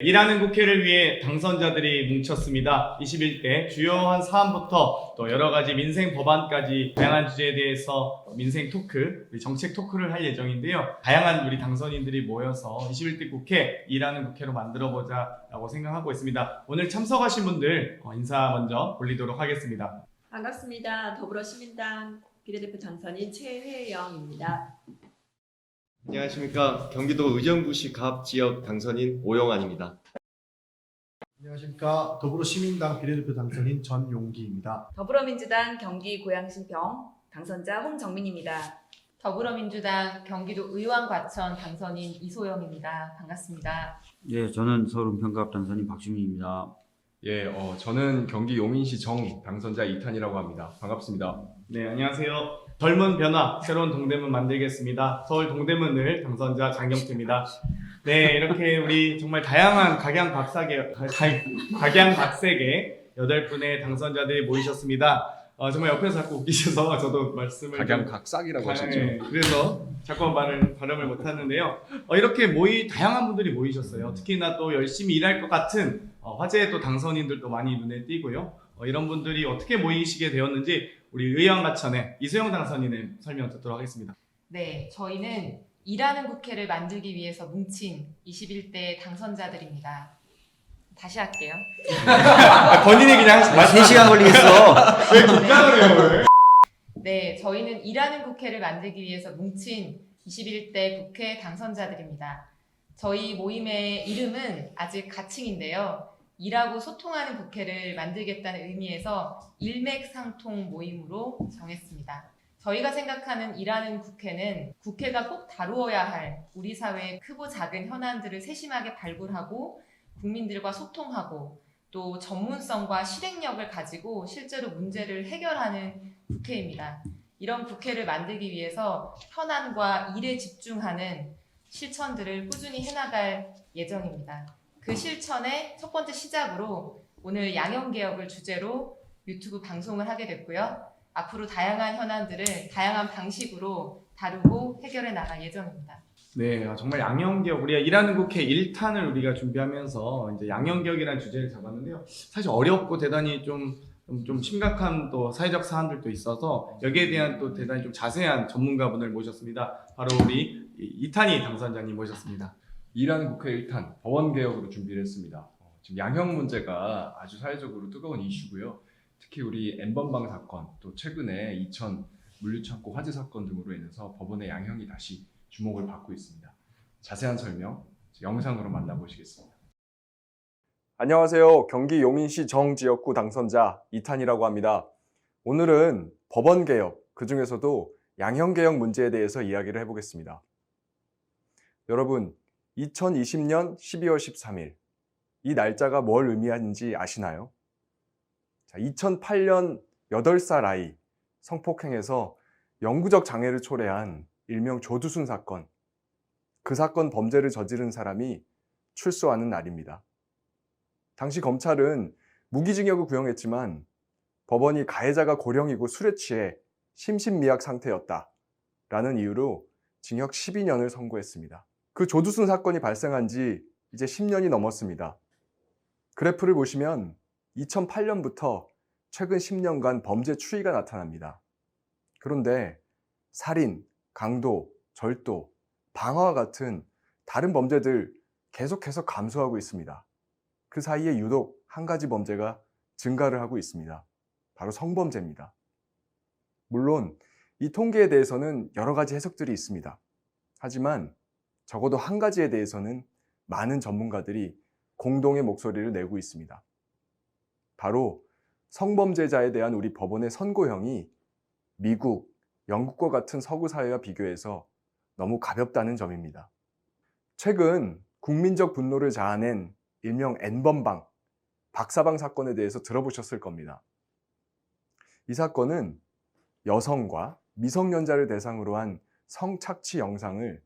일하는 국회를 위해 당선자들이 뭉쳤습니다. 21대 주요한 사안부터 또 여러 가지 민생 법안까지 다양한 주제에 대해서 민생 토크, 정책 토크를 할 예정인데요. 다양한 우리 당선인들이 모여서 21대 국회, 일하는 국회로 만들어보자라고 생각하고 있습니다. 오늘 참석하신 분들 인사 먼저 올리도록 하겠습니다. 반갑습니다. 더불어시민당 비례대표 당선인 최회영입니다. 안녕하십니까. 경기도 의정부시 갑 지역 당선인 오영환입니다. 안녕하십니까. 더불어시민당 비례대표 당선인 전용기입니다. 더불어민주당 경기 고양시병 당선자 홍정민입니다. 더불어민주당 경기도 의왕 과천 당선인 이소영입니다. 반갑습니다. 예, 저는 서울 은평갑 당선인 박주민입니다. 예, 저는 경기 용인시 정 당선자 이탄이라고 합니다. 반갑습니다. 네, 안녕하세요. 젊은 변화, 새로운 동대문 만들겠습니다. 서울 동대문을 당선자 장경태입니다. 네, 이렇게 우리 정말 다양한 각양각색의 8분의 당선자들이 모이셨습니다. 정말 옆에서 자꾸 웃기셔서 저도 말씀을 각양각색이라고 하셨죠. 네, 그래서 자꾸 발음을 못하는데요. 이렇게 다양한 분들이 모이셨어요. 특히나 또 열심히 일할 것 같은 화제의 또 당선인들도 많이 눈에 띄고요. 이런 분들이 어떻게 모이시게 되었는지 우리 의왕과천의 이소영 당선인의 설명 듣도록 하겠습니다. 네, 저희는 일하는 국회를 만들기 위해서 뭉친 21대 당선자들입니다. 다시 할게요. 본인이 그냥 3시간 걸리겠어. 왜 긴장을 해요? 네, 저희는 일하는 국회를 만들기 위해서 뭉친 21대 국회 당선자들입니다. 저희 모임의 이름은 아직 가칭인데요. 일하고 소통하는 국회를 만들겠다는 의미에서 일맥상통 모임으로 정했습니다. 저희가 생각하는 일하는 국회는 국회가 꼭 다루어야 할 우리 사회의 크고 작은 현안들을 세심하게 발굴하고 국민들과 소통하고 또 전문성과 실행력을 가지고 실제로 문제를 해결하는 국회입니다. 이런 국회를 만들기 위해서 현안과 일에 집중하는 실천들을 꾸준히 해나갈 예정입니다. 그 실천의 첫 번째 시작으로 오늘 양형개혁을 주제로 유튜브 방송을 하게 됐고요. 앞으로 다양한 현안들을 다양한 방식으로 다루고 해결해 나갈 예정입니다. 네, 정말 양형개혁, 우리가 일하는 국회 1탄을 우리가 준비하면서 이제 양형개혁이라는 주제를 잡았는데요. 사실 어렵고 대단히 좀 심각한 또 사회적 사안들도 있어서 여기에 대한 또 대단히 좀 자세한 전문가분을 모셨습니다. 바로 우리 이탄희 당선자님 모셨습니다. 일하는 국회 1탄 법원 개혁으로 준비를 했습니다. 지금 양형 문제가 아주 사회적으로 뜨거운 이슈고요. 특히 우리 N번방 사건, 또 최근에 이천 물류창고 화재 사건 등으로 인해서 법원의 양형이 다시 주목을 받고 있습니다. 자세한 설명 영상으로 만나보시겠습니다. 안녕하세요. 경기 용인시 정지역구 당선자 이탄이라고 합니다. 오늘은 법원 개혁, 그중에서도 양형 개혁 문제에 대해서 이야기를 해보겠습니다. 여러분, 2020년 12월 13일 이 날짜가 뭘 의미하는지 아시나요? 2008년 8살 아이 성폭행에서 영구적 장애를 초래한 일명 조두순 사건, 그 사건 범죄를 저지른 사람이 출소하는 날입니다. 당시 검찰은 무기징역을 구형했지만 법원이 가해자가 고령이고 술에 취해 심신미약 상태였다라는 이유로 징역 12년을 선고했습니다. 그 조두순 사건이 발생한 지 이제 10년이 넘었습니다. 그래프를 보시면 2008년부터 최근 10년간 범죄 추이가 나타납니다. 그런데 살인, 강도, 절도, 방화와 같은 다른 범죄들 계속해서 감소하고 있습니다. 그 사이에 유독 한 가지 범죄가 증가를 하고 있습니다. 바로 성범죄입니다. 물론 이 통계에 대해서는 여러 가지 해석들이 있습니다. 하지만 적어도 한 가지에 대해서는 많은 전문가들이 공동의 목소리를 내고 있습니다. 바로 성범죄자에 대한 우리 법원의 선고형이 미국, 영국과 같은 서구 사회와 비교해서 너무 가볍다는 점입니다. 최근 국민적 분노를 자아낸 일명 N번방, 박사방 사건에 대해서 들어보셨을 겁니다. 이 사건은 여성과 미성년자를 대상으로 한 성착취 영상을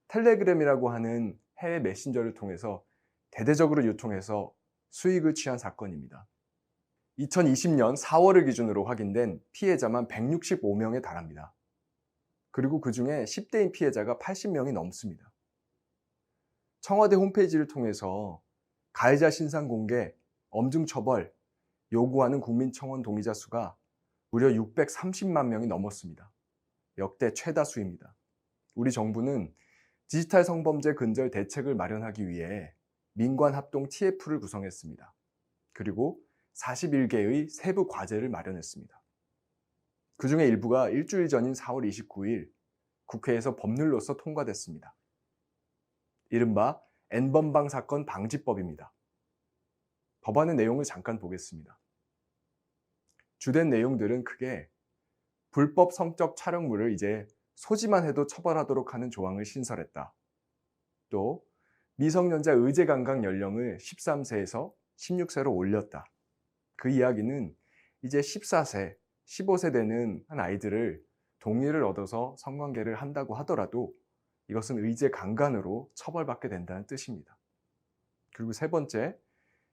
텔레그램이라고 하는 해외 메신저를 통해서 대대적으로 유통해서 수익을 취한 사건입니다. 2020년 4월을 기준으로 확인된 피해자만 165명에 달합니다. 그리고 그 중에 10대인 피해자가 80명이 넘습니다. 청와대 홈페이지를 통해서 가해자 신상 공개, 엄중 처벌 요구하는 국민청원 동의자 수가 무려 630만 명이 넘었습니다. 역대 최다 수입니다. 우리 정부는 디지털 성범죄 근절 대책을 마련하기 위해 민관 합동 TF를 구성했습니다. 그리고 41개의 세부 과제를 마련했습니다. 그 중에 일부가 일주일 전인 4월 29일 국회에서 법률로서 통과됐습니다. 이른바 N번방 사건 방지법입니다. 법안의 내용을 잠깐 보겠습니다. 주된 내용들은 크게 불법 성적 촬영물을 이제 소지만 해도 처벌하도록 하는 조항을 신설했다. 또 미성년자 의제 감각 연령을 13세에서 16세로 올렸다. 그 이야기는 이제 14세, 15세 되는 한 아이들을 동의를 얻어서 성관계를 한다고 하더라도 이것은 의제 강간으로 처벌받게 된다는 뜻입니다. 그리고 세 번째,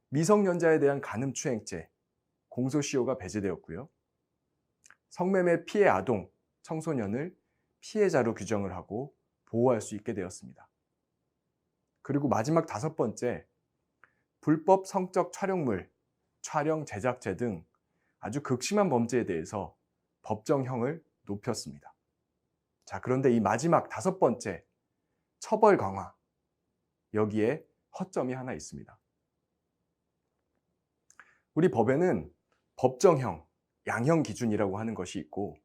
미성년자에 대한 간음추행죄, 공소시효가 배제되었고요. 성매매 피해 아동, 청소년을 피해자로 규정을 하고 보호할 수 있게 되었습니다. 그리고 마지막 다섯 번째, 불법 성적 촬영물, 촬영 제작죄 등 아주 극심한 범죄에 대해서 법정형을 높였습니다. 자, 그런데 이 마지막 다섯 번째, 처벌 강화, 여기에 허점이 하나 있습니다. 우리 법에는 법정형, 양형 기준이라고 하는 것이 있고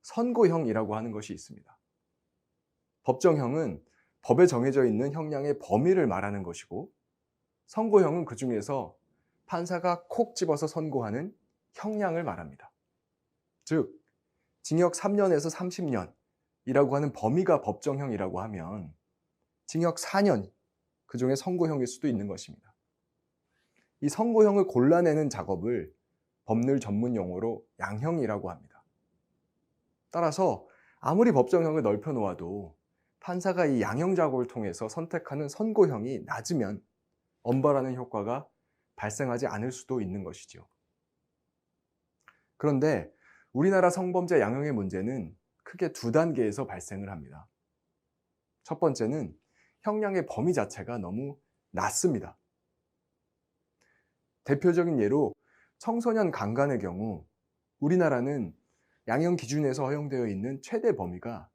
선고형이라고 하는 것이 있습니다. 법정형은 법에 정해져 있는 형량의 범위를 말하는 것이고 선고형은 그 중에서 판사가 콕 집어서 선고하는 형량을 말합니다. 즉, 징역 3년에서 30년이라고 하는 범위가 법정형이라고 하면 징역 4년, 그 중에 선고형일 수도 있는 것입니다. 이 선고형을 골라내는 작업을 법률 전문 용어로 양형이라고 합니다. 따라서 아무리 법정형을 넓혀 놓아도 판사가 이 양형 작업을 통해서 선택하는 선고형이 낮으면 엄벌하는 효과가 발생하지 않을 수도 있는 것이죠. 그런데 우리나라 성범죄 양형의 문제는 크게 두 단계에서 발생을 합니다. 첫 번째는 형량의 범위 자체가 너무 낮습니다. 대표적인 예로 청소년 강간의 경우 우리나라는 양형 기준에서 허용되어 있는 최대 범위가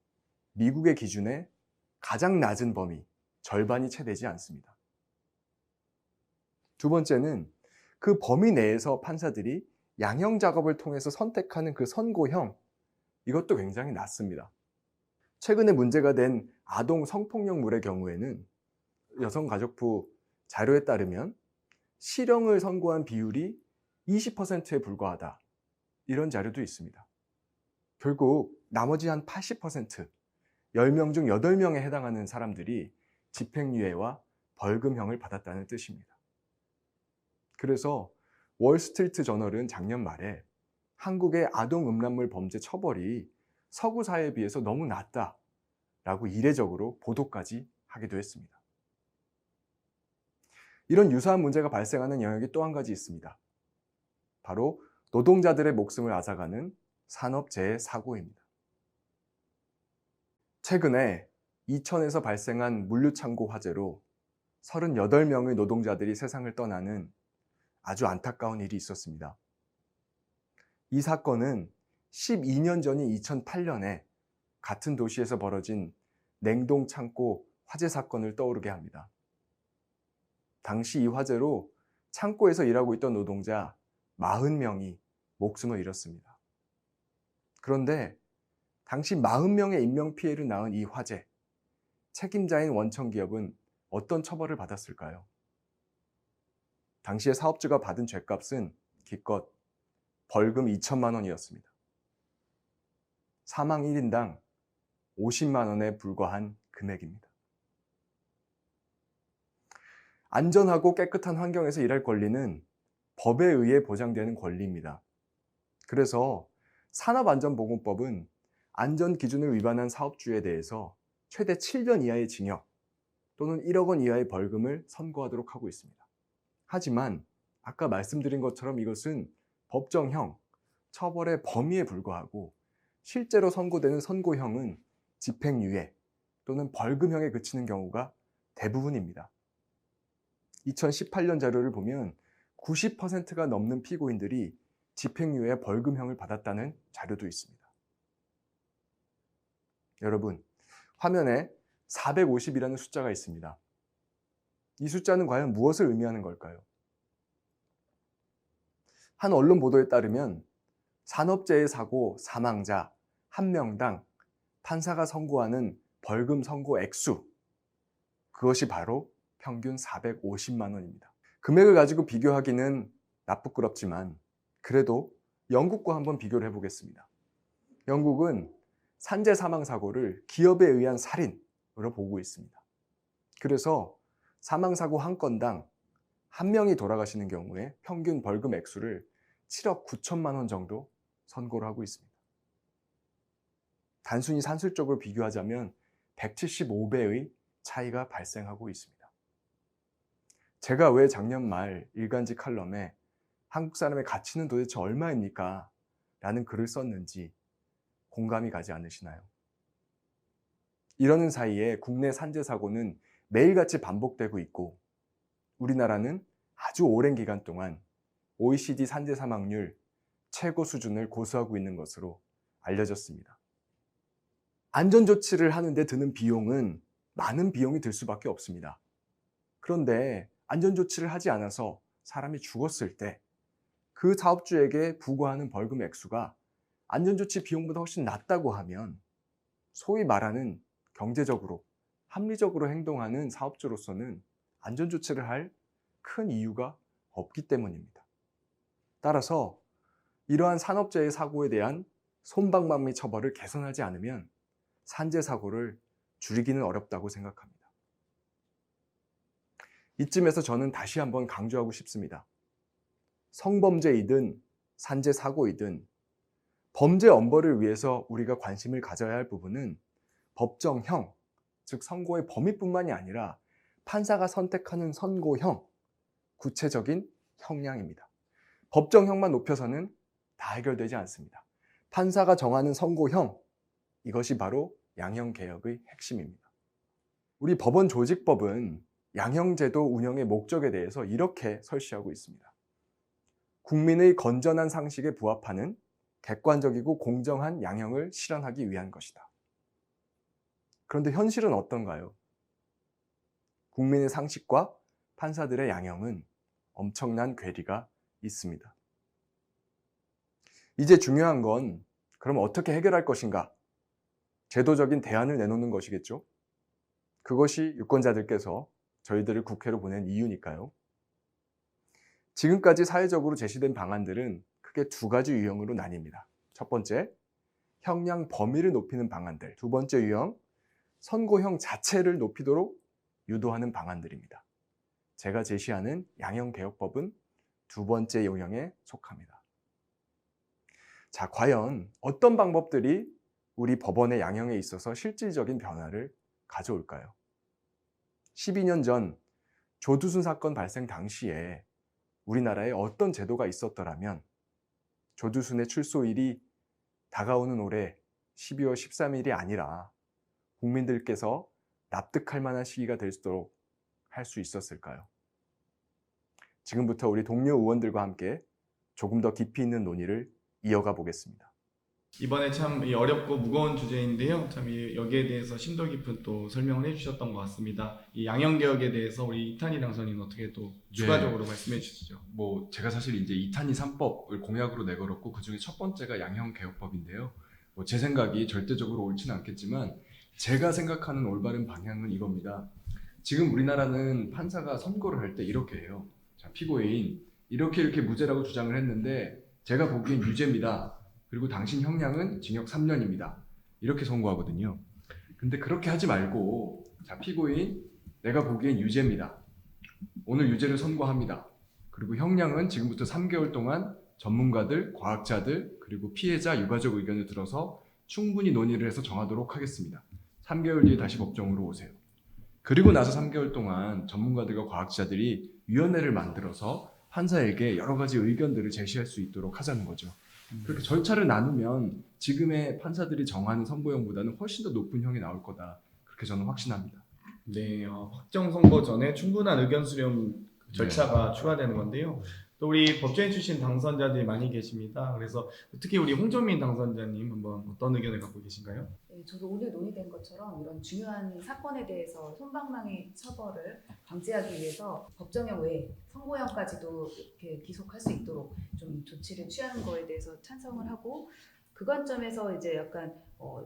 미국의 기준의 가장 낮은 범위, 절반이 채 되지 않습니다. 두 번째는 그 범위 내에서 판사들이 양형 작업을 통해서 선택하는 그 선고형, 이것도 굉장히 낮습니다. 최근에 문제가 된 아동 성폭력물의 경우에는 여성가족부 자료에 따르면 실형을 선고한 비율이 20%에 불과하다. 이런 자료도 있습니다. 결국 나머지 한 80%, 10명 중 8명에 해당하는 사람들이 집행유예와 벌금형을 받았다는 뜻입니다. 그래서 월스트리트 저널은 작년 말에 한국의 아동 음란물 범죄 처벌이 서구 사회에 비해서 너무 낮다라고 이례적으로 보도까지 하기도 했습니다. 이런 유사한 문제가 발생하는 영역이 또 한 가지 있습니다. 바로 노동자들의 목숨을 앗아가는 산업재해 사고입니다. 최근에 이천에서 발생한 물류창고 화재로 38명의 노동자들이 세상을 떠나는 아주 안타까운 일이 있었습니다. 이 사건은 12년 전인 2008년에 같은 도시에서 벌어진 냉동창고 화재 사건을 떠오르게 합니다. 당시 이 화재로 창고에서 일하고 있던 노동자 40명이 목숨을 잃었습니다. 그런데 당시 40명의 인명피해를 낳은 이 화재, 책임자인 원청기업은 어떤 처벌을 받았을까요? 당시에 사업주가 받은 죗값은 기껏 벌금 2천만 원이었습니다. 사망 1인당 50만 원에 불과한 금액입니다. 안전하고 깨끗한 환경에서 일할 권리는 법에 의해 보장되는 권리입니다. 그래서 산업안전보건법은 안전기준을 위반한 사업주에 대해서 최대 7년 이하의 징역 또는 1억 원 이하의 벌금을 선고하도록 하고 있습니다. 하지만 아까 말씀드린 것처럼 이것은 법정형, 처벌의 범위에 불과하고 실제로 선고되는 선고형은 집행유예 또는 벌금형에 그치는 경우가 대부분입니다. 2018년 자료를 보면 90%가 넘는 피고인들이 집행유예 벌금형을 받았다는 자료도 있습니다. 여러분, 화면에 450이라는 숫자가 있습니다. 이 숫자는 과연 무엇을 의미하는 걸까요? 한 언론 보도에 따르면 산업재해 사고 사망자 1명당 판사가 선고하는 벌금 선고 액수, 그것이 바로 평균 450만 원입니다. 금액을 가지고 비교하기는 나쁘끄럽지만 그래도 영국과 한번 비교를 해보겠습니다. 영국은 산재 사망 사고를 기업에 의한 살인으로 보고 있습니다. 그래서 사망 사고 한 건당 한 명이 돌아가시는 경우에 평균 벌금 액수를 7억 9천만 원 정도 선고를 하고 있습니다. 단순히 산술적으로 비교하자면 175배의 차이가 발생하고 있습니다. 제가 왜 작년 말 일간지 칼럼에 한국 사람의 가치는 도대체 얼마입니까? 라는 글을 썼는지 공감이 가지 않으시나요? 이러는 사이에 국내 산재 사고는 매일같이 반복되고 있고 우리나라는 아주 오랜 기간 동안 OECD 산재 사망률 최고 수준을 고수하고 있는 것으로 알려졌습니다. 안전조치를 하는데 드는 비용은 많은 비용이 들 수밖에 없습니다. 그런데 안전조치를 하지 않아서 사람이 죽었을 때 그 사업주에게 부과하는 벌금 액수가 안전조치 비용보다 훨씬 낮다고 하면 소위 말하는 경제적으로, 합리적으로 행동하는 사업주로서는 안전조치를 할 큰 이유가 없기 때문입니다. 따라서 이러한 산업재해 사고에 대한 솜방망 및 처벌을 개선하지 않으면 산재 사고를 줄이기는 어렵다고 생각합니다. 이쯤에서 저는 다시 한번 강조하고 싶습니다. 성범죄이든 산재 사고이든 범죄 엄벌을 위해서 우리가 관심을 가져야 할 부분은 법정형, 즉 선고의 범위뿐만이 아니라 판사가 선택하는 선고형, 구체적인 형량입니다. 법정형만 높여서는 다 해결되지 않습니다. 판사가 정하는 선고형, 이것이 바로 양형개혁의 핵심입니다. 우리 법원 조직법은 양형제도 운영의 목적에 대해서 이렇게 설시하고 있습니다. 국민의 건전한 상식에 부합하는 객관적이고 공정한 양형을 실현하기 위한 것이다. 그런데 현실은 어떤가요? 국민의 상식과 판사들의 양형은 엄청난 괴리가 있습니다. 이제 중요한 건 그럼 어떻게 해결할 것인가? 제도적인 대안을 내놓는 것이겠죠? 그것이 유권자들께서 저희들을 국회로 보낸 이유니까요. 지금까지 사회적으로 제시된 방안들은 크게 두 가지 유형으로 나뉩니다. 첫 번째, 형량 범위를 높이는 방안들. 두 번째 유형, 선고형 자체를 높이도록 유도하는 방안들입니다. 제가 제시하는 양형개혁법은 두 번째 유형에 속합니다. 자, 과연 어떤 방법들이 우리 법원의 양형에 있어서 실질적인 변화를 가져올까요? 12년 전 조두순 사건 발생 당시에 우리나라에 어떤 제도가 있었더라면 조두순의 출소일이 다가오는 올해 12월 13일이 아니라 국민들께서 납득할 만한 시기가 될 수 있도록 할 수 있었을까요? 지금부터 우리 동료 의원들과 함께 조금 더 깊이 있는 논의를 이어가 보겠습니다. 이번에 참 어렵고 무거운 주제인데요. 참 여기에 대해서 심도 깊은 또 설명을 해주셨던 것 같습니다. 이 양형개혁에 대해서 우리 이탄희 당선인 어떻게 또 추가적으로 말씀해 주시죠. 뭐 제가 사실 이제 이탄희 3법을 공약으로 내걸었고 그 중에 첫 번째가 양형개혁법인데요. 뭐 제 생각이 절대적으로 옳지는 않겠지만 제가 생각하는 올바른 방향은 이겁니다. 지금 우리나라는 판사가 선고를 할 때 이렇게 해요. 자, 피고인 이렇게 무죄라고 주장을 했는데 제가 보기엔 유죄입니다. 그리고 당신 형량은 징역 3년입니다. 이렇게 선고하거든요. 근데 그렇게 하지 말고 자, 피고인 내가 보기엔 유죄입니다. 오늘 유죄를 선고합니다. 그리고 형량은 지금부터 3개월 동안 전문가들, 과학자들, 그리고 피해자 유가족 의견을 들어서 충분히 논의를 해서 정하도록 하겠습니다. 3개월 뒤에 다시 법정으로 오세요. 그리고 나서 3개월 동안 전문가들과 과학자들이 위원회를 만들어서 판사에게 여러 가지 의견들을 제시할 수 있도록 하자는 거죠. 그렇게 절차를 나누면 지금의 판사들이 정하는 선고형보다는 훨씬 더 높은 형이 나올 거다. 그렇게 저는 확신합니다. 네, 확정 선고 전에 충분한 의견 수렴 절차가 추가되는 건데요. 또 우리 법조인 출신 당선자들이 많이 계십니다. 그래서 특히 우리 홍정민 당선자님 한번 어떤 의견을 갖고 계신가요? 네, 저도 오늘 논의된 것처럼 이런 중요한 사건에 대해서 솜방망이 처벌을 방지하기 위해서 법정형 외에 선고형까지도 이렇게 기속할 수 있도록 좀 조치를 취하는 거에 대해서 찬성을 하고, 그 관점에서 이제 약간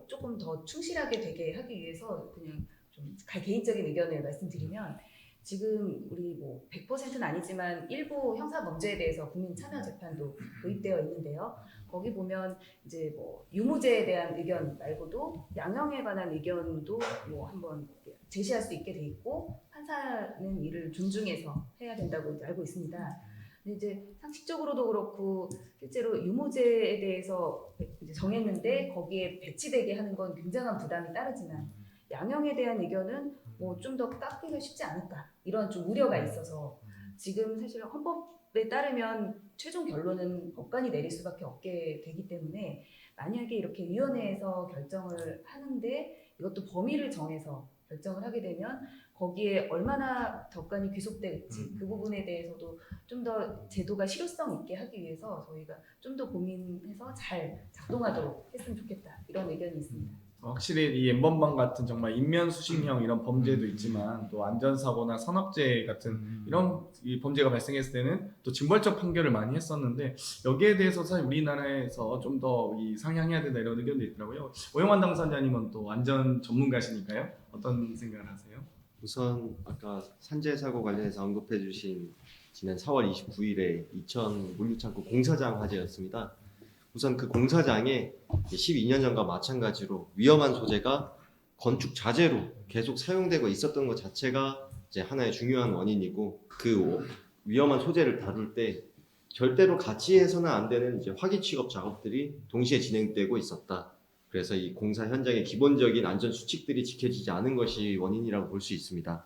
조금 더 충실하게 되게 하기 위해서 그냥 좀 개인적인 의견을 말씀드리면, 지금 우리 뭐 100%는 아니지만 일부 형사 범죄에 대해서 국민 참여 재판도 도입되어 있는데요. 거기 보면 이제 뭐 유무죄에 대한 의견 말고도 양형에 관한 의견도 뭐 한번 제시할 수 있게 돼 있고, 판사는 이를 존중해서 해야 된다고 이제 알고 있습니다. 근데 이제 상식적으로도 그렇고 실제로 유무죄에 대해서 이제 정했는데 거기에 배치되게 하는 건 굉장한 부담이 따르지만, 양형에 대한 의견은 뭐 좀 더 깎기가 쉽지 않을까, 이런 좀 우려가 있어서 지금 사실 헌법에 따르면 최종 결론은 법관이 내릴 수밖에 없게 되기 때문에, 만약에 이렇게 위원회에서 결정을 하는데 이것도 범위를 정해서 결정을 하게 되면 거기에 얼마나 덕관이 귀속될지 그 부분에 대해서도 좀 더 제도가 실효성 있게 하기 위해서 저희가 좀 더 고민해서 잘 작동하도록 했으면 좋겠다, 이런 의견이 있습니다. 확실히 이 N번방 같은 정말 인면수신형 이런 범죄도 있지만 또 안전사고나 산업재해 같은 이런 이 범죄가 발생했을 때는 또 징벌적 판결을 많이 했었는데, 여기에 대해서 사실 우리나라에서 좀 더 이 상향해야 된다 이런 의견도 있더라고요. 오영환 당선자님은 또 안전 전문가시니까요. 어떤 생각을 하세요? 우선 아까 산재 사고 관련해서 언급해 주신 지난 4월 29일에 이천 물류창고 공사장 화재였습니다. 우선 그 공사장에 12년 전과 마찬가지로 위험한 소재가 건축 자재로 계속 사용되고 있었던 것 자체가 이제 하나의 중요한 원인이고, 그 위험한 소재를 다룰 때 절대로 같이 해서는 안 되는 이제 화기 취급 작업들이 동시에 진행되고 있었다. 그래서 이 공사 현장의 기본적인 안전 수칙들이 지켜지지 않은 것이 원인이라고 볼 수 있습니다.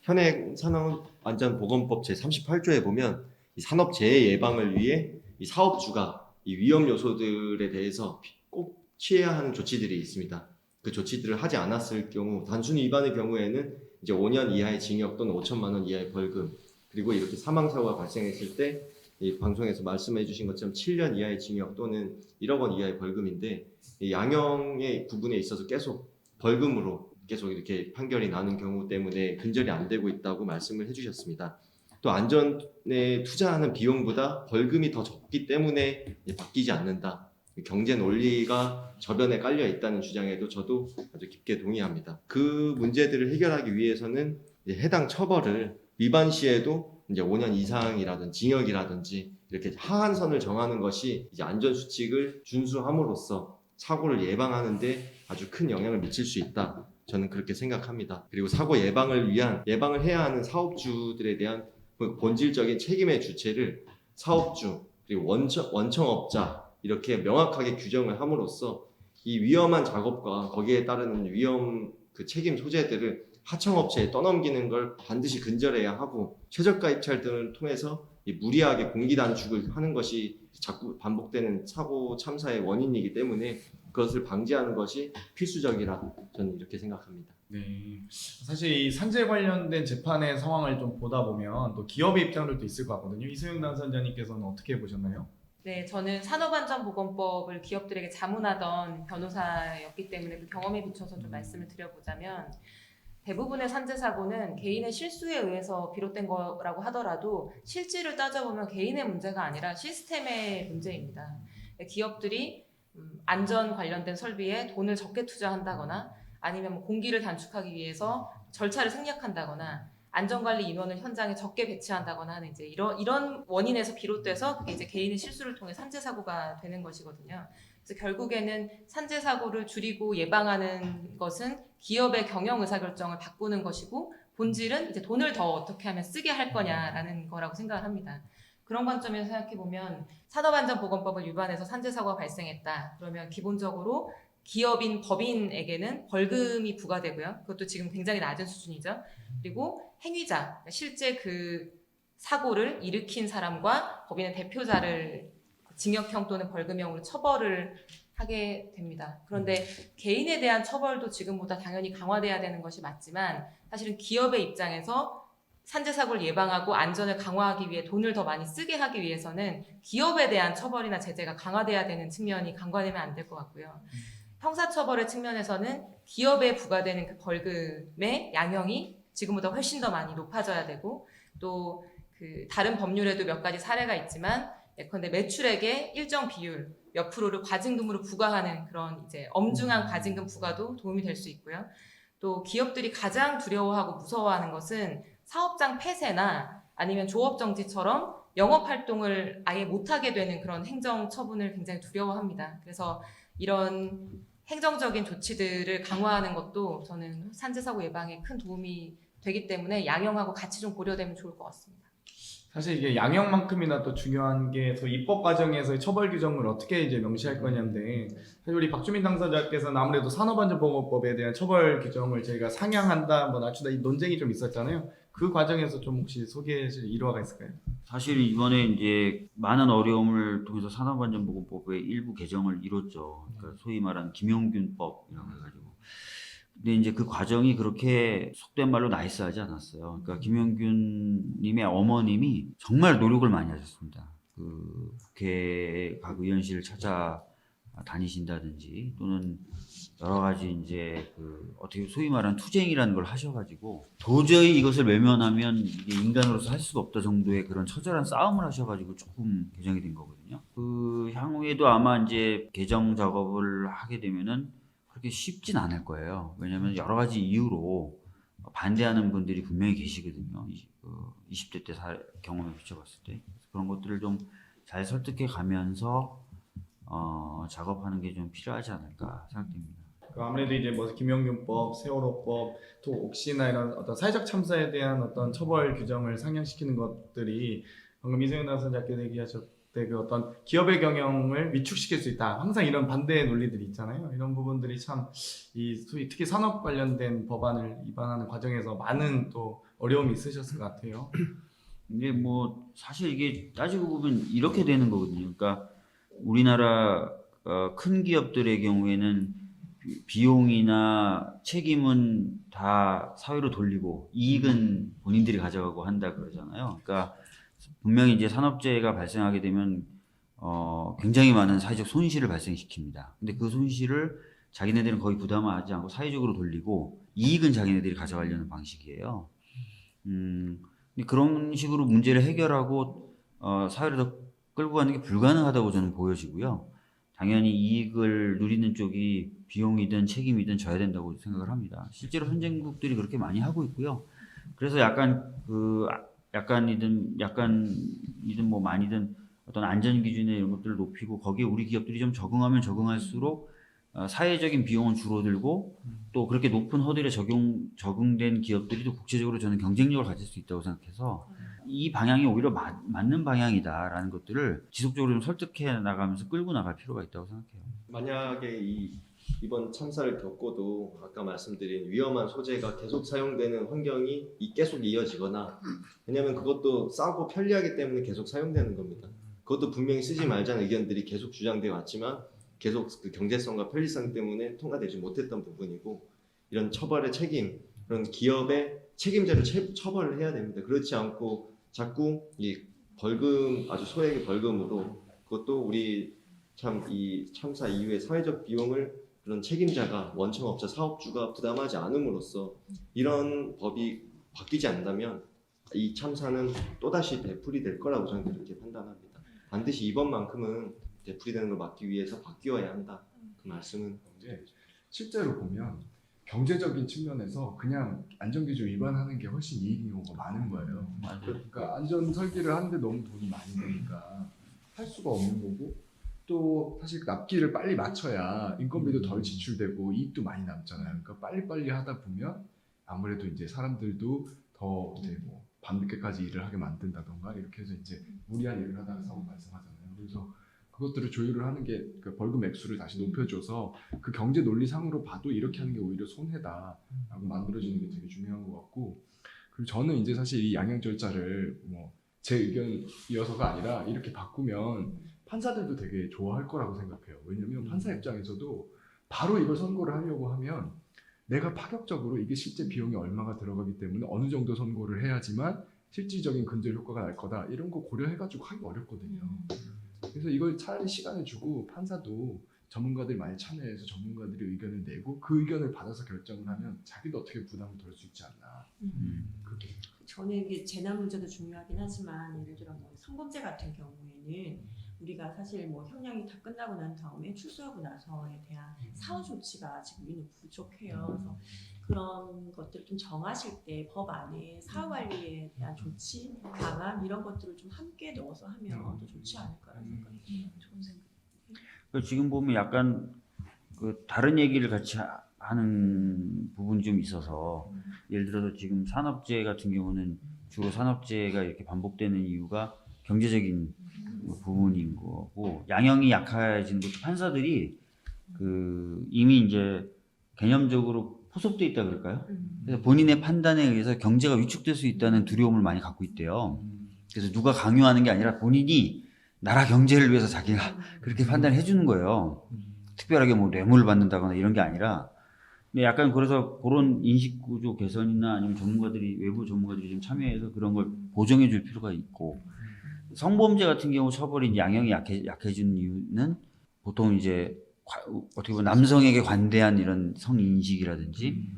현행 산업안전보건법 제38조에 보면 이 산업재해 예방을 위해 이 사업주가 이 위험 요소들에 대해서 꼭 취해야 하는 조치들이 있습니다. 그 조치들을 하지 않았을 경우, 단순 위반의 경우에는 이제 5년 이하의 징역 또는 5천만 원 이하의 벌금, 그리고 이렇게 사망사고가 발생했을 때 이 방송에서 말씀해 주신 것처럼 7년 이하의 징역 또는 1억 원 이하의 벌금인데, 이 양형의 부분에 있어서 계속 벌금으로 계속 이렇게 판결이 나는 경우 때문에 근절이 안 되고 있다고 말씀을 해주셨습니다. 또 안전에 투자하는 비용보다 벌금이 더 적기 때문에 바뀌지 않는다. 경제 논리가 저변에 깔려 있다는 주장에도 저도 아주 깊게 동의합니다. 그 문제들을 해결하기 위해서는 해당 처벌을 위반 시에도 이제 5년 이상이라든지 징역이라든지 이렇게 하한선을 정하는 것이 이제 안전수칙을 준수함으로써 사고를 예방하는데 아주 큰 영향을 미칠 수 있다. 저는 그렇게 생각합니다. 그리고 사고 예방을 해야 하는 사업주들에 대한 그 본질적인 책임의 주체를 사업주 그리고 원청업자 이렇게 명확하게 규정을 함으로써 이 위험한 작업과 거기에 따르는 위험 그 책임 소재들을 하청업체에 떠넘기는 걸 반드시 근절해야 하고, 최저가 입찰 등을 통해서 이 무리하게 공기 단축을 하는 것이 자꾸 반복되는 사고 참사의 원인이기 때문에 그것을 방지하는 것이 필수적이라 저는 이렇게 생각합니다. 네, 사실 이 산재 관련된 재판의 상황을 좀 보다 보면 또 기업의 입장들도 있을 것 같거든요. 이소영 당선자님께서는 어떻게 보셨나요? 네, 저는 산업안전보건법을 기업들에게 자문하던 변호사였기 때문에 그 경험에 비춰서 좀 말씀을 드려보자면, 대부분의 산재 사고는 개인의 실수에 의해서 비롯된 거라고 하더라도 실질을 따져보면 개인의 문제가 아니라 시스템의 문제입니다. 기업들이 안전 관련된 설비에 돈을 적게 투자한다거나 아니면 뭐 공기를 단축하기 위해서 절차를 생략한다거나 안전관리 인원을 현장에 적게 배치한다거나 하는 이제 이런 원인에서 비롯돼서 그게 이제 개인의 실수를 통해 산재 사고가 되는 것이거든요. 그래서 결국에는 산재 사고를 줄이고 예방하는 것은 기업의 경영 의사결정을 바꾸는 것이고, 본질은 이제 돈을 더 어떻게 하면 쓰게 할 거냐라는 거라고 생각을 합니다. 그런 관점에서 생각해 보면 산업안전보건법을 위반해서 산재 사고가 발생했다. 그러면 기본적으로 기업인 법인에게는 벌금이 부과되고요. 그것도 지금 굉장히 낮은 수준이죠. 그리고 행위자, 실제 그 사고를 일으킨 사람과 법인의 대표자를 징역형 또는 벌금형으로 처벌을 하게 됩니다. 그런데 개인에 대한 처벌도 지금보다 당연히 강화돼야 되는 것이 맞지만, 사실은 기업의 입장에서 산재 사고를 예방하고 안전을 강화하기 위해 돈을 더 많이 쓰게 하기 위해서는 기업에 대한 처벌이나 제재가 강화돼야 되는 측면이 간과되면 안 될 것 같고요. 형사처벌의 측면에서는 기업에 부과되는 그 벌금의 양형이 지금보다 훨씬 더 많이 높아져야 되고, 또 그 다른 법률에도 몇 가지 사례가 있지만 예컨대 매출액의 일정 비율 몇 프로를 과징금으로 부과하는 그런 이제 엄중한 과징금 부과도 도움이 될 수 있고요. 또 기업들이 가장 두려워하고 무서워하는 것은 사업장 폐쇄나 아니면 조업 정지처럼 영업 활동을 아예 못하게 되는 그런 행정 처분을 굉장히 두려워합니다. 그래서 이런 행정적인 조치들을 강화하는 것도 저는 산재 사고 예방에 큰 도움이 되기 때문에 양형하고 같이 좀 고려되면 좋을 것 같습니다. 사실 이게 양형만큼이나 또 중요한 게 또 입법 과정에서의 처벌 규정을 어떻게 이제 명시할 거냐인데, 사실 우리 박주민 당사자께서는 아무래도 산업안전보건법에 대한 처벌 규정을 저희가 상향한다, 뭐 낮추다 이 논쟁이 좀 있었잖아요. 그 과정에서 좀 혹시 소개하실 일화가 있을까요? 사실 이번에 이제 많은 어려움을 통해서 산업안전보건법의 일부 개정을 이뤘죠. 그러니까 소위 말하는 김용균법이라고 해가지고. 근데 이제 그 과정이 그렇게 속된 말로 나이스하지 않았어요. 그러니까 김용균님의 어머님이 정말 노력을 많이 하셨습니다. 그 국회 각 의원실을 찾아 다니신다든지 또는 여러 가지 이제 그 어떻게 소위 말하는 투쟁이라는 걸 하셔가지고 도저히 이것을 외면하면 이게 인간으로서 할 수가 없다 정도의 그런 처절한 싸움을 하셔가지고 조금 개정이 된 거거든요. 그 향후에도 아마 이제 개정 작업을 하게 되면은 그렇게 쉽진 않을 거예요. 왜냐하면 여러 가지 이유로 반대하는 분들이 분명히 계시거든요. 20대 때 경험에 비춰봤을 때. 그런 것들을 좀 잘 설득해 가면서 작업하는 게 좀 필요하지 않을까 생각됩니다. 아무래도 이제 뭐 김용균법, 세월호법, 또 혹시나 이런 어떤 사회적 참사에 대한 어떤 처벌 규정을 상향시키는 것들이 방금 이세윤 당사자께서 얘기하셨 그 어떤 기업의 경영을 위축시킬 수 있다. 항상 이런 반대의 논리들이 있잖아요. 이런 부분들이 참 특히 산업 관련된 법안을 입안하는 과정에서 많은 또 어려움이 있으셨을 것 같아요. 근데 뭐 사실 이게 따지고 보면 이렇게 되는 거거든요. 그러니까 우리나라 큰 기업들의 경우에는 비용이나 책임은 다 사회로 돌리고 이익은 본인들이 가져가고 한다 그러잖아요. 그러니까 분명히 이제 산업재해가 발생하게 되면 굉장히 많은 사회적 손실을 발생시킵니다. 근데 그 손실을 자기네들은 거의 부담하지 않고 사회적으로 돌리고 이익은 자기네들이 가져가려는 방식이에요. 근데 그런 식으로 문제를 해결하고 사회를 더 끌고 가는 게 불가능하다고 저는 보여지고요. 당연히 이익을 누리는 쪽이 비용이든 책임이든 져야 된다고 생각을 합니다. 실제로 선진국들이 그렇게 많이 하고 있고요. 그래서 약간이든 뭐 많이든 어떤 안전 기준에 이런 것들을 높이고 거기에 우리 기업들이 좀 적응하면 적응할수록 사회적인 비용은 줄어들고 또 그렇게 높은 허들에 적응된 기업들이 또 국제적으로 저는 경쟁력을 가질 수 있다고 생각해서 이 방향이 오히려 맞는 방향이다라는 것들을 지속적으로 좀 설득해 나가면서 끌고 나갈 필요가 있다고 생각해요. 만약에 이번 참사를 겪고도 아까 말씀드린 위험한 소재가 계속 사용되는 환경이 계속 이어지거나, 왜냐하면 그것도 싸고 편리하기 때문에 계속 사용되는 겁니다. 그것도 분명히 쓰지 말자는 의견들이 계속 주장되어 왔지만 계속 그 경제성과 편리성 때문에 통과되지 못했던 부분이고, 이런 처벌의 책임, 그런 기업의 책임자를 처벌을 해야 됩니다. 그렇지 않고 자꾸 이 벌금, 아주 소액의 벌금으로, 그것도 우리 이 참사 이후에 사회적 비용을 그런 책임자가, 원청업자, 사업주가 부담하지 않음으로써 이런 법이 바뀌지 않는다면 이 참사는 또다시 되풀이될 거라고 저는 그렇게 판단합니다. 반드시 이번만큼은 되풀이되는 걸 막기 위해서 바뀌어야 한다. 그 말씀은 실제로 보면 경제적인 측면에서 그냥 안전기준 위반하는 게 훨씬 이익인 경우가 많은 거예요. 그러니까 안전 설계를 하는데 너무 돈이 많이 드니까 할 수가 없는 거고, 또 사실 납기를 빨리 맞춰야 인건비도 덜 지출되고 이익도 많이 남잖아요. 그러니까 빨리빨리 하다 보면 아무래도 이제 사람들도 더 이제 뭐 밤늦게까지 일을 하게 만든다던가 이렇게 해서 이제 무리한 일을 하다가 사고 발생하잖아요. 그래서 그것들을 조율을 하는 게 그 벌금 액수를 다시 높여줘서 그 경제 논리상으로 봐도 이렇게 하는 게 오히려 손해다라고 만들어지는 게 되게 중요한 것 같고, 그리고 저는 이제 사실 이 양형 절차를 뭐 제 의견이어서가 아니라 이렇게 바꾸면 판사들도 되게 좋아할 거라고 생각해요. 왜냐면 판사 입장에서도 바로 이걸 선고를 하려고 하면 내가 파격적으로 이게 실제 비용이 얼마가 들어가기 때문에 어느 정도 선고를 해야지만 실질적인 근절 효과가 날 거다 이런 거 고려해가지고 하기 어렵거든요. 그래서 이걸 차라리 시간을 주고 판사도 전문가들이 많이 참여해서 전문가들이 의견을 내고 그 의견을 받아서 결정을 하면 자기도 어떻게 부담을 덜 수 있지 않나. 그게 저는 이게 재난 문제도 중요하긴 하지만 예를 들어 뭐 성범죄 같은 경우에는 우리가 사실 뭐 형량이 다 끝나고 난 다음에 출소하고 나서에 대한 사후 조치가 지금 우리는 부족해요. 그래서 그런 것들을 좀 정하실 때 법 안에 사후 관리에 대한 조치, 방안 이런 것들을 좀 함께 넣어서 하면 더 좋지 않을까라는 생각이 들어요. 좋은 생각. 지금 보면 약간 그 다른 얘기를 같이 하는 부분이 좀 있어서 예를 들어서 지금 산업재해 같은 경우는 주로 산업재해가 이렇게 반복되는 이유가 경제적인 부분인 거고 양형이 약해진 것도 판사들이 그 이미 이제 개념적으로 포섭돼 있다 그럴까요? 그래서 본인의 판단에 의해서 경제가 위축될 수 있다는 두려움을 많이 갖고 있대요. 그래서 누가 강요하는 게 아니라 본인이 나라 경제를 위해서 자기가 그렇게 판단해 주는 거예요. 특별하게 뭐 뇌물을 받는다거나 이런 게 아니라. 근데 약간 그래서 그런 인식 구조 개선이나 아니면 전문가들이 외부 전문가들이 좀 참여해서 그런 걸 보정해 줄 필요가 있고 성범죄 같은 경우 처벌이 이제 양형이 약해진 이유는 보통 이제 어떻게 보면 남성에게 관대한 이런 성인식이라든지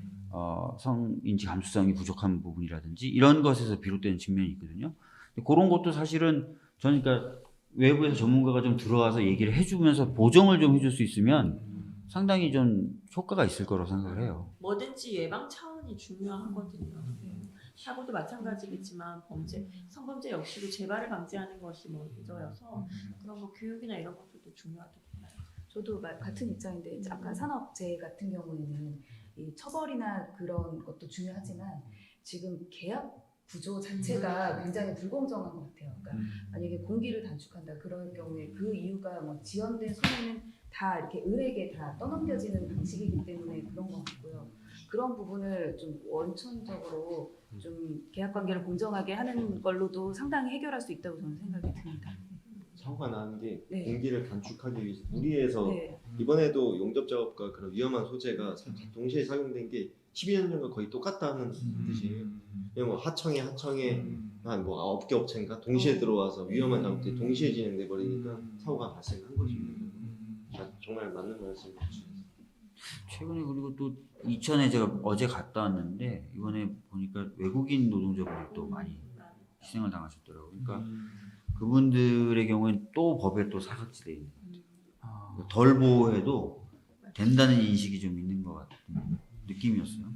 성인지 감수성이 부족한 부분이라든지 이런 것에서 비롯되는 측면이 있거든요. 근데 그런 것도 사실은 저는 그러니까 외부에서 전문가가 좀 들어와서 얘기를 해주면서 보정을 좀 해줄 수 있으면 상당히 좀 효과가 있을 거라고 생각을 해요. 뭐든지 예방 차원이 중요하거든요. 사고도 마찬가지겠지만 성범죄 역시도 재발을 방지하는 것이 먼저여서 그런 거 교육이나 이런 것들도 중요하다고 봐요. 저도 같은 입장인데 이제 아까 산업재해 같은 경우에는 이 처벌이나 그런 것도 중요하지만 지금 계약 구조 자체가 굉장히 불공정한 것 같아요. 그러니까 만약에 공기를 단축한다 그럴 경우에 그 이유가 뭐 지연된 손해는 다 이렇게 을에게 다 떠넘겨지는 방식이기 때문에 그런 것 같고요. 그런 부분을 좀 원천적으로 좀 계약 관계를 공정하게 하는 걸로도 상당히 해결할 수 있다고 저는 생각이 듭니다. 사고가 나는 게 네. 공기를 단축하기 위해서 무리해서 네. 이번에도 용접 작업과 그런 위험한 소재가 동시에 사용된 게 12년 전과 거의 똑같다는 뜻이에요. 뭐 하청에 한 뭐 9개 업체인가 동시에 들어와서 위험한 작업들이 동시에 진행돼 버리니까 사고가 발생한 것입니다. 정말 맞는 말씀이시죠. 최근에 그리고 또 이천에 제가 어제 갔다 왔는데 이번에 보니까 외국인 노동자분이 또 많이 희생을 당하셨더라고요. 그러니까 그분들의 경우에는 또 법에 또 사각지대에 있는 것 같아요. 덜 보호해도 된다는 인식이 좀 있는 것 같은 느낌이었어요.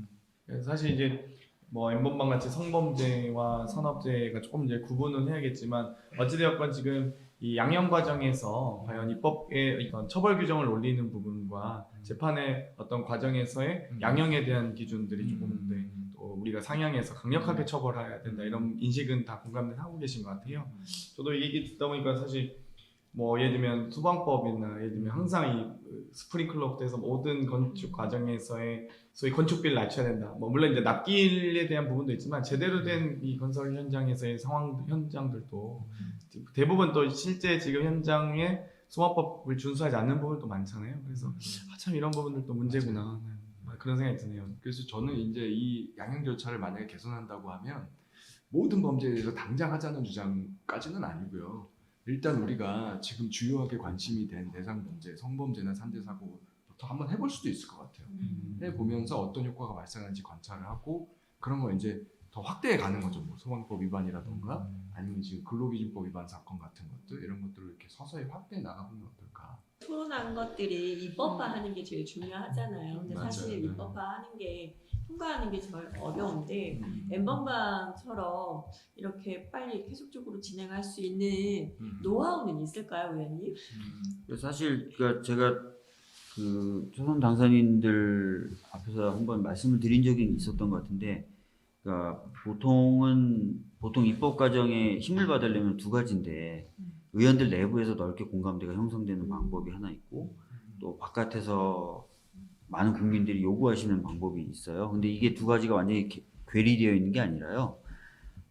그래서 사실 이제 뭐 N번방 같이 성범죄와 산업재해가 조금 이제 구분은 해야겠지만 어찌되었건 지금 이 양형 과정에서 과연 입법의 어떤 처벌 규정을 올리는 부분과 재판의 어떤 과정에서의 양형에 대한 기준들이 조금 또 우리가 상향해서 강력하게 처벌해야 된다 이런 인식은 다 공감을 하고 계신 것 같아요. 저도 이 얘기 듣다 보니까 사실 뭐 예를 들면 소방법이나 예를 들면 항상 이 스프링클러부터 해서 모든 건축 과정에서의 소위 건축비를 낮춰야 된다. 뭐 물론 이제 납기에 대한 부분도 있지만 제대로 된 이 건설 현장에서의 상황 현장들도 대부분 또 실제 지금 현장에 소방법을 준수하지 않는 부분도 많잖아요. 그래서 참 이런 부분들도 문제구나 그런 생각이 드네요. 그래서 저는 이제 이 양형 절차를 만약에 개선한다고 하면 모든 범죄에 대해서 당장 하자는 주장까지는 아니고요. 일단 우리가 지금 주요하게 관심이 된 대상 범죄, 성범죄나 산재 사고부터 한번 해볼 수도 있을 것 같아요. 해보면서 어떤 효과가 발생하는지 관찰을 하고 그런 거 이제 더 확대해 가는 거죠. 뭐 소방법 위반이라던가 아니면 지금 근로기준법 위반 사건 같은 것들 이런 것들을 이렇게 서서히 확대해 나가보면 어떨까. 토론한 것들이 입법화하는 게 제일 중요하잖아요. 근데 맞아요. 사실 입법화하는 게 통과하는 게 제일 어려운데 N번방처럼 이렇게 빨리 계속적으로 진행할 수 있는 노하우는 있을까요, 의원님? 사실 그러니까 제가 그 초선 당선인들 앞에서 한번 말씀을 드린 적이 있었던 것 같은데, 그러니까 보통 입법 과정에 힘을 받으려면 두 가지인데 의원들 내부에서 넓게 공감대가 형성되는 방법이 하나 있고 또 바깥에서 많은 국민들이 요구하시는 방법이 있어요. 근데 이게 두 가지가 완전히 괴리되어 있는 게 아니라요.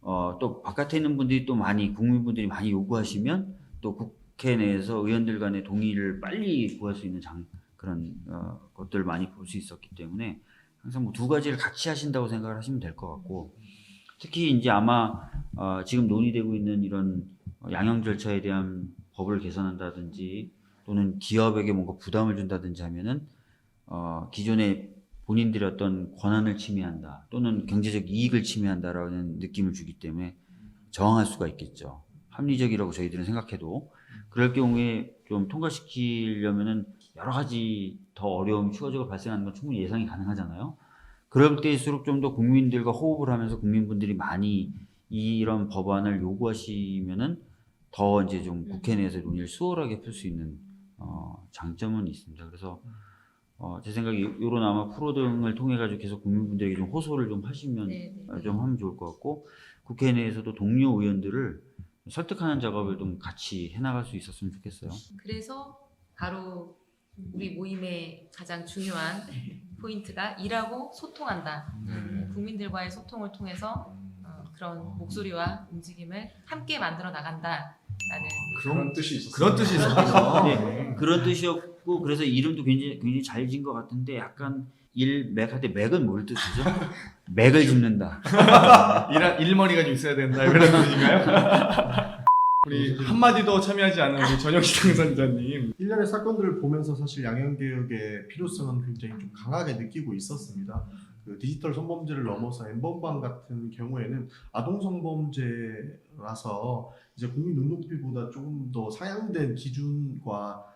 또 바깥에 있는 분들이 또 국민분들이 많이 요구하시면 또 국회 내에서 의원들 간의 동의를 빨리 구할 수 있는 그런 것들을 많이 볼 수 있었기 때문에 항상 뭐 두 가지를 같이 하신다고 생각을 하시면 될 것 같고, 특히 이제 아마 지금 논의되고 있는 이런 양형 절차에 대한 법을 개선한다든지 또는 기업에게 뭔가 부담을 준다든지 하면은 기존에 본인들의 어떤 권한을 침해한다 또는 경제적 이익을 침해한다라는 느낌을 주기 때문에 저항할 수가 있겠죠. 합리적이라고 저희들은 생각해도 그럴 경우에 좀 통과시키려면은 여러 가지 더 어려움이 추가적으로 발생하는 건 충분히 예상이 가능하잖아요. 그럴 때일수록 좀 더 국민들과 호흡을 하면서 국민분들이 많이 이런 법안을 요구하시면은 더 이제 좀 국회 내에서 논의를 수월하게 풀 수 있는 장점은 있습니다. 그래서 제 생각에 이런 아마 프로 등을 통해 가지고 계속 국민분들에게 좀 호소를 좀 하시면 좀 하면 좋을 것 같고, 국회 내에서도 동료 의원들을 설득하는 작업을 좀 같이 해나갈 수 있었으면 좋겠어요. 그래서 바로 우리 모임의 가장 중요한 포인트가 일하고 소통한다. 국민들과의 소통을 통해서 그런 목소리와 움직임을 함께 만들어 나간다라는 그런 뜻이 있었어요. 그런 뜻이 있었군요. 네, 그런 뜻이었고, 그래서 이름도 굉장히 잘 지은 것 같은데 약간 일맥한테 맥은 뭘 뜻이죠? 맥을 짚는다. 일머리가 좀 있어야 된다 이런 뜻인가요? 우리 한마디 도 참여하지 않은 우리 전영식 당선자님. 일련의 사건들을 보면서 사실 양형개혁의 필요성은 굉장히 좀 강하게 느끼고 있었습니다. 그 디지털 성범죄를 넘어서 N번방 같은 경우에는 아동 성범죄라서 이제 국민 눈높이보다 조금 더 상향된 기준과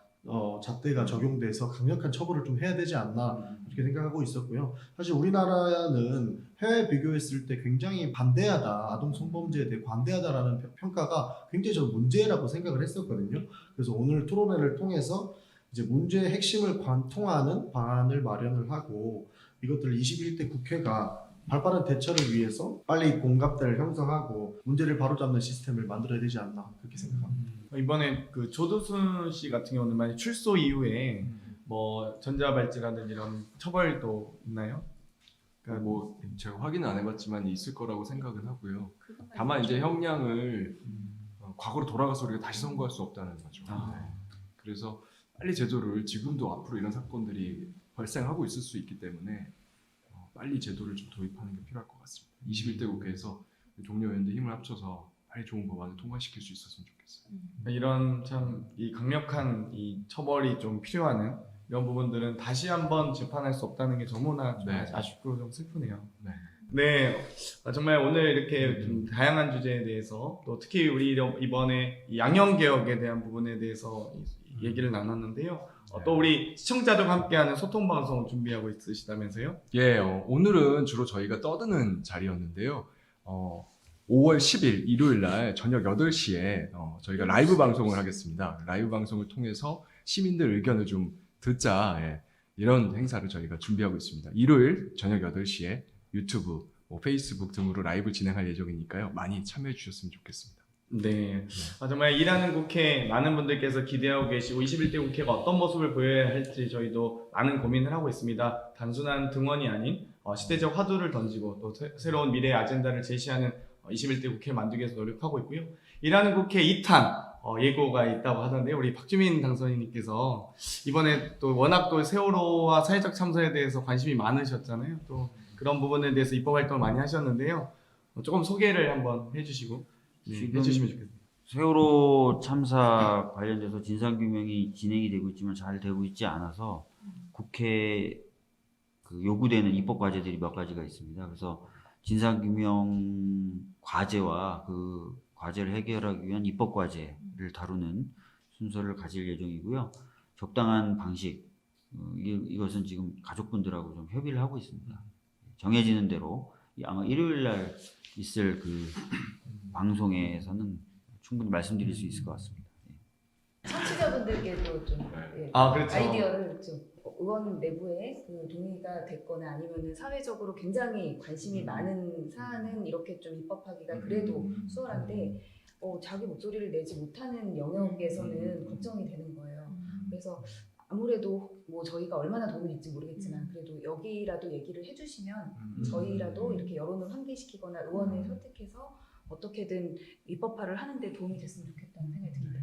잣대가 적용돼서 강력한 처벌을 좀 해야 되지 않나 이렇게 생각하고 있었고요. 사실 우리나라는 해외 비교했을 때 굉장히 반대하다, 아동 성범죄에 대해 관대하다라는 평가가 굉장히 저는 문제라고 생각을 했었거든요. 그래서 오늘 토론회를 통해서 이제 문제의 핵심을 관통하는 방안을 마련을 하고 이것들을 21대 국회가 발빠른 대처를 위해서 빨리 공감대를 형성하고 문제를 바로잡는 시스템을 만들어야 되지 않나 그렇게 생각합니다. 이번에 그 조두순 씨 같은 경우는 만약 출소 이후에 뭐 전자발찌라든지 이런 처벌도 있나요? 그러니까 뭐 제가 확인은 안 해봤지만 있을 거라고 생각은 하고요. 다만 이제 형량을 과거로 돌아가서 우리가 다시 선고할 수 없다는 거죠. 네. 그래서 빨리 제도를 지금도 앞으로 이런 사건들이 발생하고 있을 수 있기 때문에 빨리 제도를 좀 도입하는 게 필요할 것 같습니다. 21대 국회에서 동료 의원들 힘을 합쳐서 빨리 좋은 법안을 통과시킬 수 있었으면 좋겠어요. 이런 참 이 강력한 이 처벌이 좀 필요한 이런 부분들은 다시 한번 재판할 수 없다는 게 너무나 좀 네. 아쉽고 좀 슬프네요. 네. 네, 정말 오늘 이렇게 좀 다양한 주제에 대해서 또 특히 우리 이번에 양형 개혁에 대한 부분에 대해서 얘기를 나눴는데요. 또 우리 시청자들과 함께하는 소통 방송 준비하고 있으시다면서요? 예, 오늘은 주로 저희가 떠드는 자리였는데요. 5월 10일 일요일 날 저녁 8시에 저희가 라이브 방송을 하겠습니다. 라이브 방송을 통해서 시민들 의견을 좀 듣자, 예, 이런 행사를 저희가 준비하고 있습니다. 일요일 저녁 8시에 유튜브, 페이스북 등으로 라이브 진행할 예정이니까요. 많이 참여해 주셨으면 좋겠습니다. 네, 정말 일하는 국회 많은 분들께서 기대하고 계시고 21대 국회가 어떤 모습을 보여야 할지 저희도 많은 고민을 하고 있습니다. 단순한 등원이 아닌 시대적 화두를 던지고 또 새로운 미래의 아젠다를 제시하는 21대 국회 만들기 위해서 노력하고 있고요. 일하는 국회 2탄 예고가 있다고 하던데요. 우리 박주민 당선인님께서 이번에 또 워낙 또 세월호와 사회적 참사에 대해서 관심이 많으셨잖아요. 또 그런 부분에 대해서 입법 활동을 많이 하셨는데요. 조금 소개를 한번 해주시고 해주시면 좋겠습니다. 세월호 참사 관련돼서 진상규명이 진행이 되고 있지만 잘 되고 있지 않아서 국회 그 요구되는 입법 과제들이 몇 가지가 있습니다. 그래서 진상규명 과제와 그 과제를 해결하기 위한 입법 과제를 다루는 순서를 가질 예정이고요. 적당한 방식, 이것은 지금 가족분들하고 좀 협의를 하고 있습니다. 정해지는 대로 아마 일요일 날 있을 그 방송에서는 충분히 말씀드릴 수 있을 것 같습니다. 청취자분들께도 좀 그렇죠. 아이디어를 좀 의원 내부에 그 동의가 됐거나 아니면 사회적으로 굉장히 관심이 많은 사안은 이렇게 좀 입법하기가 그래도 수월한데 자기 목소리를 내지 못하는 영역에서는 걱정이 되는 거예요. 그래서 아무래도 뭐 저희가 얼마나 도움이 될지 모르겠지만 그래도 여기라도 얘기를 해주시면 저희라도 이렇게 여론을 환기시키거나 의원을 설득해서 어떻게든 입법화를 하는데 도움이 됐으면 좋겠다는 생각이 듭니다.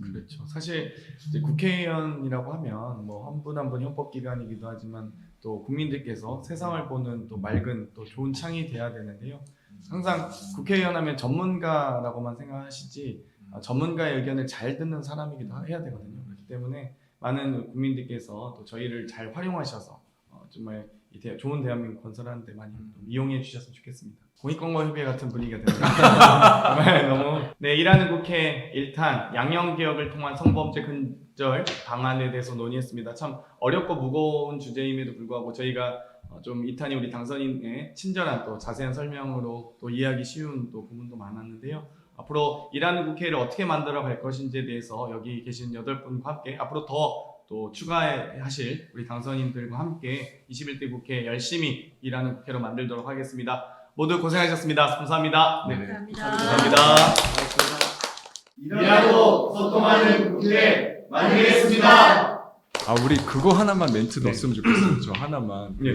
그렇죠. 사실 이제 국회의원이라고 하면 뭐 한 분 한 분 헌법기관이기도 하지만 또 국민들께서 세상을 보는 또 맑은 또 좋은 창이 돼야 되는데요. 항상 국회의원 하면 전문가라고만 생각하시지 전문가의 의견을 잘 듣는 사람이기도 해야 되거든요. 그렇기 때문에 많은 국민들께서 또 저희를 잘 활용하셔서 정말 좋은 대한민국 건설하는 데 많이 좀 이용해 주셨으면 좋겠습니다. 공익광고협회 같은 분위기가 됩니다. 정말 너무 일하는 국회 1탄 양형개혁을 통한 성범죄 근절 방안에 대해서 논의했습니다. 참 어렵고 무거운 주제임에도 불구하고 저희가 좀 2탄이 우리 당선인의 친절한 또 자세한 설명으로 또 이해하기 쉬운 또 부분도 많았는데요. 앞으로 일하는 국회를 어떻게 만들어 갈 것인지에 대해서 여기 계신 8분과 함께 앞으로 더 또 추가하실 우리 당선인들과 함께 21대 국회 열심히 일하는 국회로 만들도록 하겠습니다. 모두 고생하셨습니다. 감사합니다. 네. 감사합니다. 감사합니다. 일하고 소통하는 국회 만들겠습니다. 우리 그거 하나만 멘트 넣었으면 좋겠어요. 저 하나만. 네.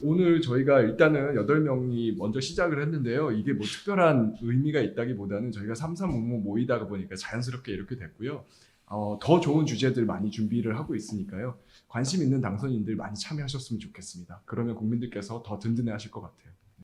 오늘 저희가 일단은 8명이 먼저 시작을 했는데요. 이게 뭐 특별한 의미가 있다기보다는 저희가 삼삼오오 모이다가 보니까 자연스럽게 이렇게 됐고요. 더 좋은 주제들 많이 준비를 하고 있으니까요. 관심 있는 당선인들 많이 참여하셨으면 좋겠습니다. 그러면 국민들께서 더 든든해 하실 것 같아요.